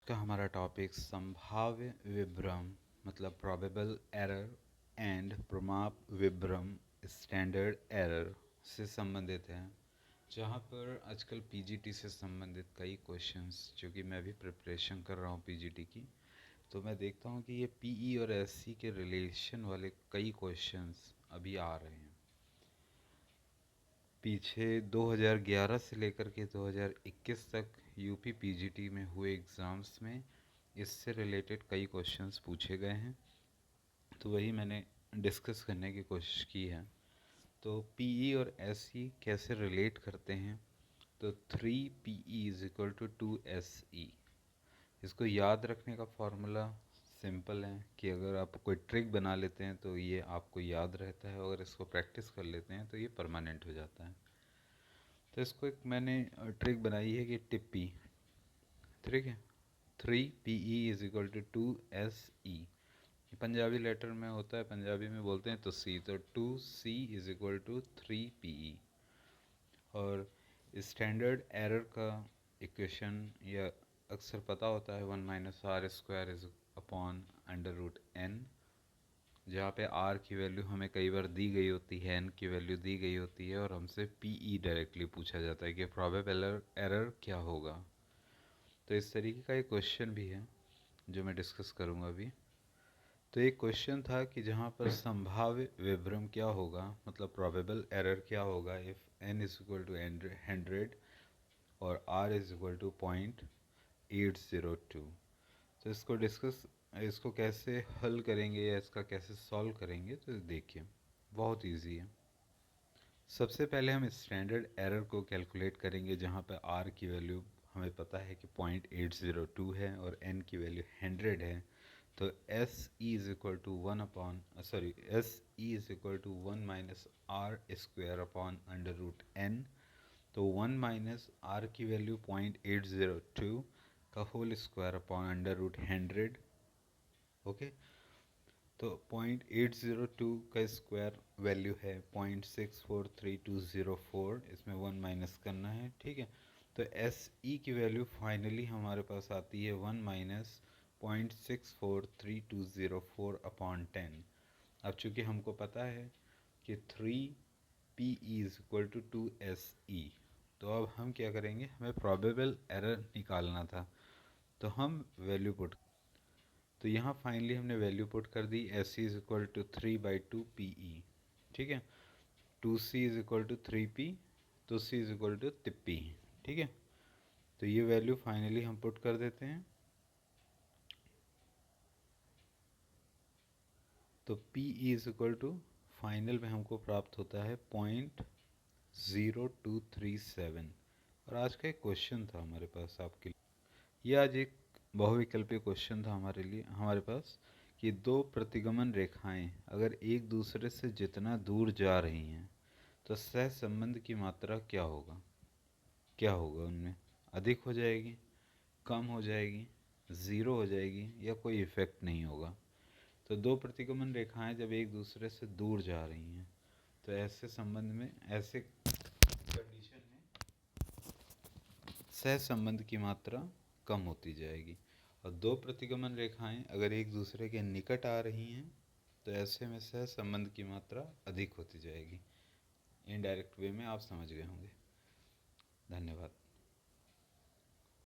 का हमारा टॉपिक संभाव्य विभ्रम मतलब प्रोबेबल एरर एंड प्रमाप विभ्रम स्टैंडर्ड एरर से संबंधित है, जहाँ पर आजकल पीजीटी से संबंधित कई क्वेश्चंस, जो कि मैं भी प्रिपरेशन कर रहा हूँ पीजीटी की, तो मैं देखता हूँ कि ये पीई और एससी के रिलेशन वाले कई क्वेश्चंस अभी आ रहे हैं। पीछे 2011 से लेकर के 2021 तक यूपी पीजीटी में हुए एग्ज़ाम्स में इससे रिलेटेड कई क्वेश्चंस पूछे गए हैं, तो वही मैंने डिस्कस करने की कोशिश की है। तो पीई और एसई कैसे रिलेट करते हैं, तो 3 PE is equal to 2 SE। इसको याद रखने का फॉर्मूला सिंपल है कि अगर आप कोई ट्रिक बना लेते हैं तो ये आपको याद रहता है, अगर इसको प्रैक्टिस कर लेते हैं तो ये परमानेंट हो जाता है। तो इसको एक मैंने ट्रिक बनाई है कि टिप्पी, ठीक है, 3 PE is equal to 2 SE। Punjabi letter में होता है, पंजाबी में बोलते हैं तो सी, तो 2C is equal to 3 PE। और स्टैंडर्ड एरर का इक्वेशन या अक्सर पता होता है 1 - R² इज अपॉन √n, जहाँ पे r की वैल्यू हमें कई बार दी गई होती है, n की वैल्यू दी गई होती है, और हमसे PE डायरेक्टली पूछा जाता है कि प्रोबेबल एरर क्या होगा। तो इस तरीके का एक क्वेश्चन भी है जो मैं डिस्कस करूँगा अभी। तो एक क्वेश्चन था कि जहाँ पर संभाव्य विभ्रम क्या होगा, मतलब प्रोबेबल एरर क्या होगा if n is equal to 100 और r इज इक्वल टू 0.802। तो इसको कैसे हल करेंगे या इसका कैसे सॉल्व करेंगे, तो देखिए बहुत इजी है। सबसे पहले हम स्टैंडर्ड एरर को कैलकुलेट करेंगे, जहाँ पर r की वैल्यू हमें पता है कि 0.802 है और n की वैल्यू 100 है। तो SE is equal to 1 minus R² upon √n। तो 1 माइनस R की वैल्यू 0.802 का होल स्क्वायर अपॉन √100। ओके, तो 0.802 का स्क्वायर वैल्यू है 0.643204, इसमें 1 माइनस करना है, ठीक है। तो SE की वैल्यू फाइनली हमारे पास आती है 1 माइनस 0.643204 अपॉन 10। अब चूँकि हमको पता है कि 3PE is equal to 2SE, तो अब हम क्या करेंगे, हमें प्रोबेबल एरर निकालना था, तो हम वैल्यू पुट, तो यहाँ फाइनली हमने वैल्यू पुट कर दी। SE is equal to 3/2 PE, ठीक है। 2C is equal to 3P, तो C is equal to three P, ठीक है। तो ये वैल्यू फाइनली हम पुट कर देते हैं। तो PE is equal to final में हमको प्राप्त होता है 0.0237। और आज का एक क्वेश्चन था हमारे पास आपके लिए, ये आज एक बहुविकल्पीय क्वेश्चन था हमारे पास कि दो प्रतिगमन रेखाएं अगर एक दूसरे से जितना दूर जा रही हैं तो सहसंबंध की मात्रा क्या होगा उनमें, अधिक हो जाएगी, कम हो जाएगी, ज़ीरो हो जाएगी, या कोई इफेक्ट नहीं होगा। तो दो प्रतिगमन रेखाएं जब एक दूसरे से दूर जा रही हैं तो ऐसे संबंध में, ऐसे कंडीशन में सहसंबंध की मात्रा कम होती जाएगी। और दो प्रतिगमन रेखाएं अगर एक दूसरे के निकट आ रही हैं तो ऐसे में सहसंबंध की मात्रा अधिक होती जाएगी। इनडायरेक्ट वे में आप समझ गए होंगे। धन्यवाद।